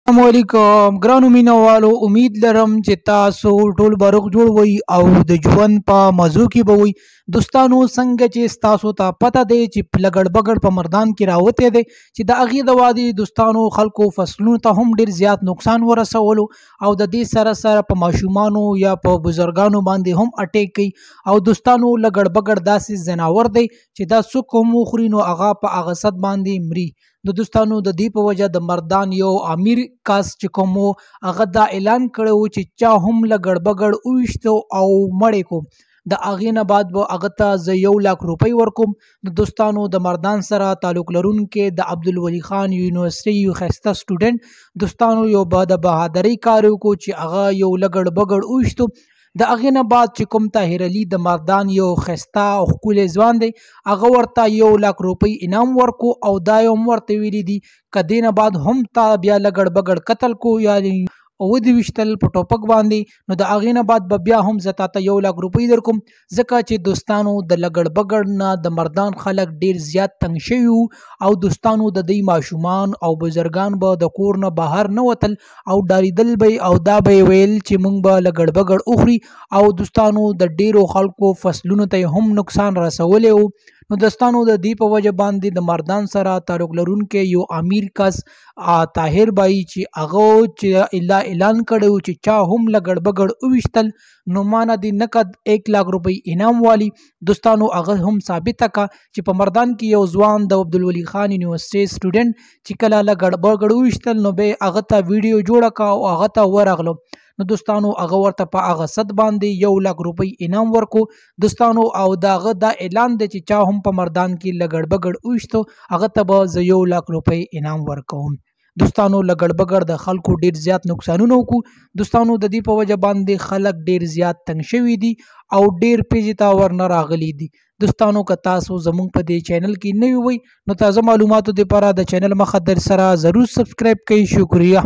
السلام علیکم ګرانو مینوالو، امید لرم چې تاسو ټول برغ جوړ وئ او د ژوند په مزو کې به وئ. دوستانو څنګه چې تاسو ته پته دی چې لګړ بګړ په مردان کې راوتی دی چې د هغې د وادي دوستانو خلکو فصلونو ته هم ډیر زیات نقصان ورسولو او د دې سره سره په ماشومانو یا په بزرګانو باندې هم اټیک کوي. او دوستانو لګړ بګړ داسې ځناور دی چې دا څوک هم وخوري نو هغه په هغه صد باندې مري. د دوستانو د دې په وجه د مردان یو امیر کاس چې کوم هغه دا اعلان کړی و چې چا هم لګړ بګړ وویشتو او مړی کو د هغې نه بعد به هغه ته زه 1,00,000 روپۍ ورکوم. د دوستانو د مردان سره تعلق لرونکي د عبدالولي خان یونیورسټۍ یو ښایسته سټوډنټ دوستانو یو د بهادرۍ کار وکړو چې هغه یو لګړ بګړ وویشتو. د هغې نه بعد چې کوم طاهر علي د مردان یو ښایسته او ښکلی ځوان دی هغه ورته 1,00,000 روپۍ انعام ورکو او دا یې هم ورته ویلي دي که دې نه بعد هم تا بیا لګړ بګړ قتل کو یا ودې ویشتل په ټوپک باندې نو د هغې نه بعد به بیا هم زه تاته 1,00,000 روپۍ در کوم. ځکه چې دوستانو د لګړ بګړ نه د مردان خلک ډیر زیات تنګ شوي وو او دوستانو د دوی ماشومان او بزرګان به د کور نه بهر نه وتل او ډارېدل به او دا به یې ویل چې موږ به لګړ بګړ وخوري او دوستانو د ډیرو خلکو فصلونو ته هم نقصان رسولی و. نو دوستانو د دې په وجه باندې د مردان سره تعلق لرونکی یو امیر کس طاهر بای چې هغه چې اعلان کړی و چې چا هم لګړ بګړ وویشتل نو مانه د نقد 1,00,000 روپۍ انعام والی. دوستانو هغه هم ثابته کا چې په مردان کې یو ځوان د عبدالولي خان یونیورسټۍ سټوډنټ چې کله لګړ بګړ وویشتل نو به هغه ته ویډیو جوړه کا او هغه ته ورغلو. نو دوستانو هغه ورته په هغه صد باندې 1,00,000 روپۍ انعام ورکو دوستانو. او داغه دا اعلان دی چې چا هم په مردان کې لګړ بګړ وویشتو هغه ته به زه 1,00,000 روپۍ انعام ورکوم. دوستانو لګړ بګړ د خلکو ډیر زیات نقصانونه وکړو. دوستانو د دې په وجه باندې خلک ډیر زیات تنګ شوي دي او ډیر پیجې ته ورنه راغلي دي. دوستانو که تاسو زمونږ په دې چینل کې نوي وئ نو تازه معلوماتو دپاره د چینل مخه در سره ضرور سبسکرایب کړئ. شکریه.